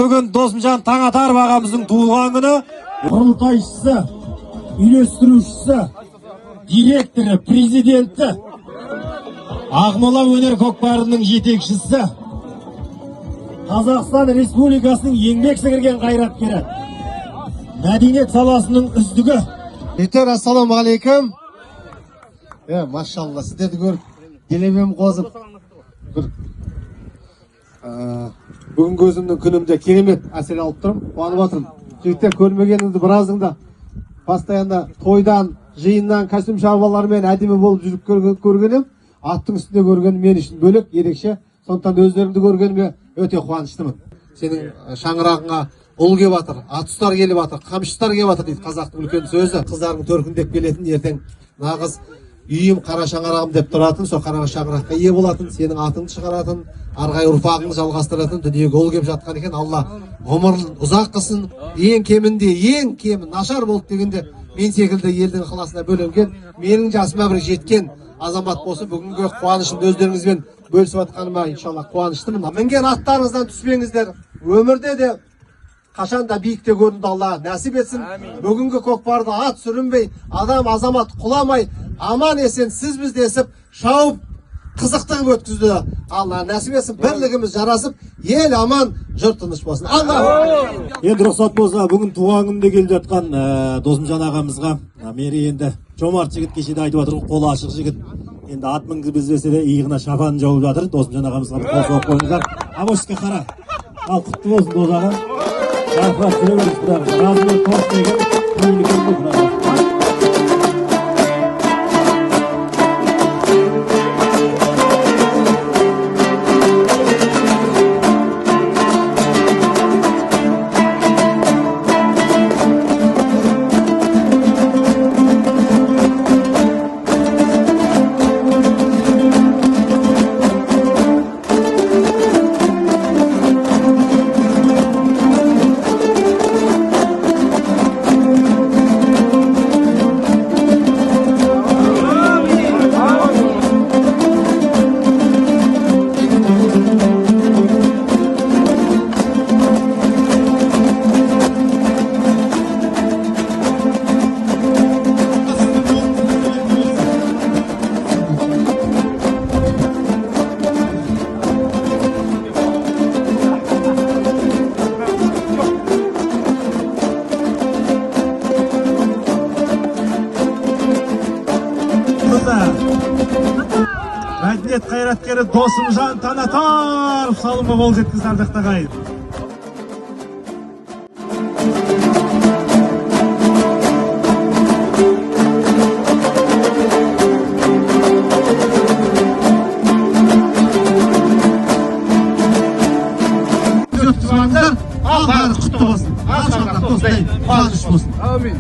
бүгін Досымжан Таңатаров ағамыздың туылған күні. Құрылтайшысы, үйлестірушісі, директоры, президенті, Ақмола өнер көкпарының жетекшісі, Қазақстан Республикасының еңбек сіңірген қайраткері, мәдениет саласының үздігі. Ассаламу алейкум. Машалла, сіздерді көріп, делебем қозып. Бүгінгі өзімнің күнімде керемет әсер алып тұрмын, қуанып отырмын. Жігіттер, көрмегеніңізді біразыңда постоянно тойдан, жиыннан, костюм шарбалармен әдемі болып жүріп көргенім, аттың үстінде көргенім мен үшін бөлек, ерекше. Сондықтан өздеріңді көргеніме өте қуаныштымын. Сенің шаңырағыңа ұл келіп жатыр, атұстар келіп жатыр, қамшыстар келіп жатыр дейді қазақтың үлкен сөзі. Қыздарың төркіндеп келетін, ертең нағыз үйім қара шаңырағым деп тұратын, сол қара шаңыраққа ие болатын, сенің атыңды шығаратын, арғай ұрпағыңды жалғастыратын дүниеге ұл келіп жатқан екен. Алла ғұмырын ұзақ қылсын. Ең кемі нашар болды дегенде мен секілді елдің ықыласына бөленген, менің жасыма бір жеткен азамат болсын. Бүгінгі қуанышымды өздеріңізбен бөлісіп жатқаныма иншалла қуаныштымын. Мінген аттарыңыздан түспеңіздер. Өмірде де қашанда биікте көрінді, Алла нәсіп етсін. Бүгінгі көкпарды ат сүрінбей, адам азамат құламай, аман есен сіз біз десіп, шауып, қызықты өткізді. Алла нәсіп етсін, бірлігіміз жарасып, ел аман, жұрт тыныш болсын. Алла! Енді рұқсат болса, бүгін туған күнде келіп жатқан Досымжан ағамызға мері енді жомарт жігіт, кешеде айтып жатыр, қолы ашық жігіт. Енді ат мінгізіп іздесе де иығына шапан жауып жатыр. Досымжан ағамызға бір қол соғып қойыңыздар. Абошқа қара. Ал құтты болсын Дос аға. Жарқырап жүре беріңіз құдағыз. Разымен тоқ деген көңілі келді құдағыз. Мәдениет қайраткері Досымжан Таңатаров салымға қол жеткізді, ардақты ағайын. Алла құтты болсын. Алла достайын, қуаныш болсын. Амин.